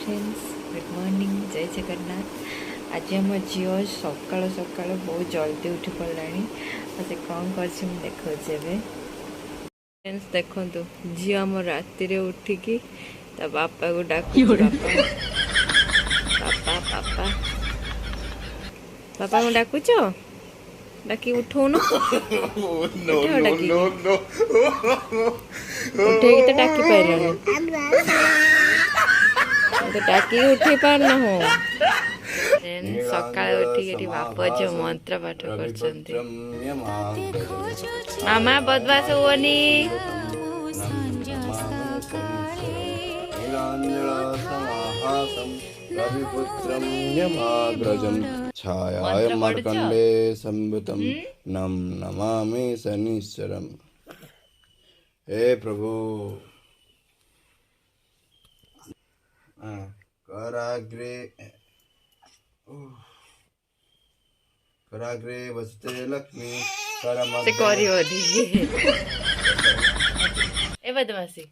Friends good morning जय जगन्नाथ। आज आम झील सकाल सकाल बहुत जल्दी उठी पड़ा से कौन कर देखा फ्रेंड्स देखु झी आम राति उठिकी ता बापा को डाक पापा पापा पापा पापा को डाकुच डाकी उठौन उठे तो डाकी पारे तो डाकी उठे पार ना हो सकाल उठिक बाप जो मंत्र पाठ कर मामा बदमाश हुअनी छायाय मार्कंडे संभुतम नम नमामि शनिश्चरम। हे प्रभु कराग्रे वसते लक्ष्मी से करी ए बदमाशी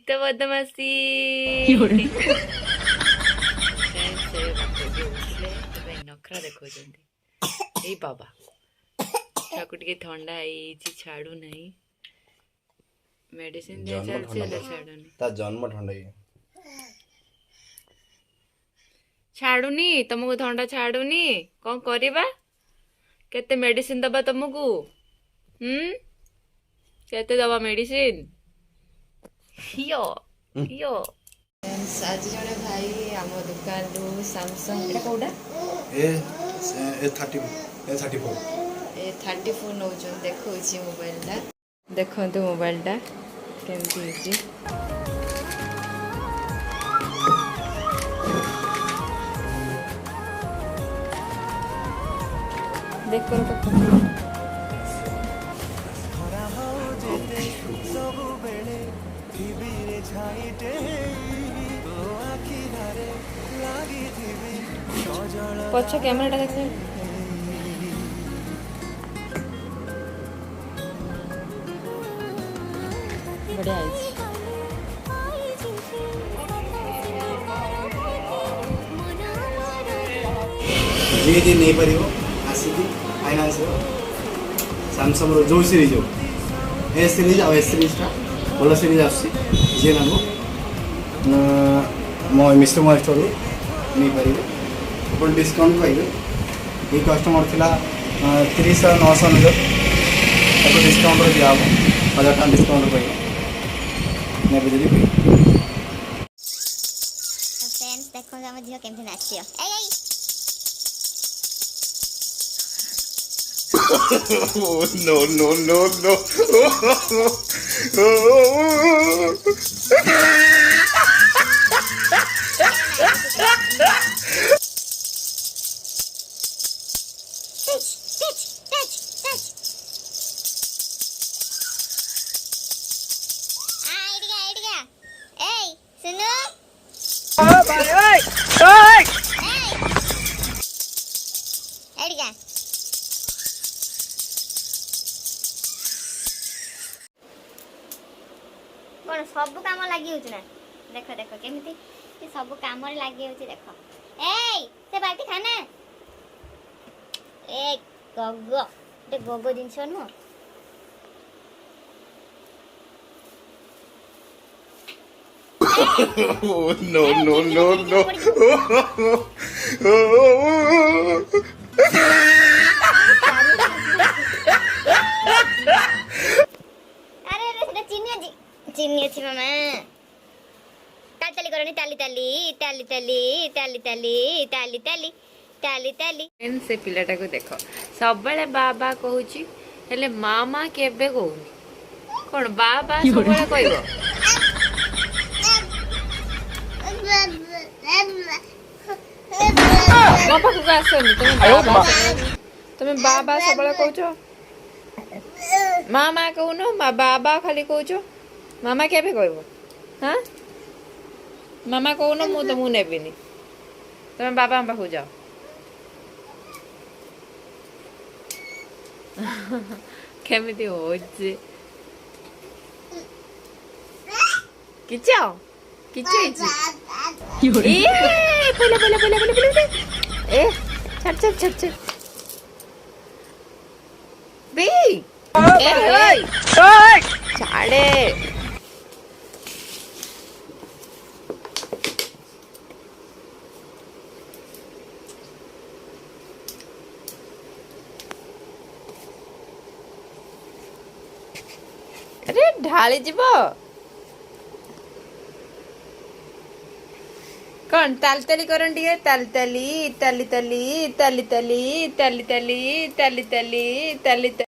तो बदमाशी नखरा देखो बाबा छुआ टे थंडा छाड़ू नहीं मेडिसिन दिया चलती छाड़ूनी जन्म ठंडा छाड़ूनी तुमको थंडा छाड़ूनी कौन करवा केते मेडिसिन दबा तुमको केते दबा मेडिसिन यो यो आज जने भाई आम दुकान रु सैमसंग एटा कोडा ए 34 नौ देखो मोबाइल टा देखो मोबाइल टा केमती देखो पछ कैमरा देख बढ़िया जी नहीं पार आसिक फाइनान्स सैमसंग रो जो सीरीज हो ए सीरीज आ सीरीजटा भल सीरीज आसी ना मो मिस्टर मोबाइल स्टोर नहीं पारे अपन डिस्काउंट पाइबे ये कस्टमर थिला 30 और 900 ताको डिस्काउंट दिया 1000 टका डिस्काउंट पाइबे ने बुझली फ्रेंड्स देखो हम झियो केमथि नाचियो no कौन सब काम लगी हो ना देख देख केमिति सब काम लगी हो देख से बाल्टी खाना गगो गगो जिनस नुह no चिन्नी अच्छी मामा ताली ताली करनी ताली ताली ताली ताली ताली ताली ताली ताली ताली ताली से पिलाटा को देख सब बेले बाबा कहूची हेले मामा केबे कहूनी कौन बाबा सब बेले कहबो मो पाखु आसनी तुम बाबा सब बेले कहूचो मामा कहूनो बाबा खाली कहूचो मामा केबे कहबो हां मामा कहूनो मु तो मु नेबिनी तुम बाबा पाखु जाओ केमिति होची किच ए छट छट छट छट बी छाड़े अरे ढाली जीव कौन तालताली करन टिके तालताली ताली ताली ताली ताली ताली ताली ताली ताली ताली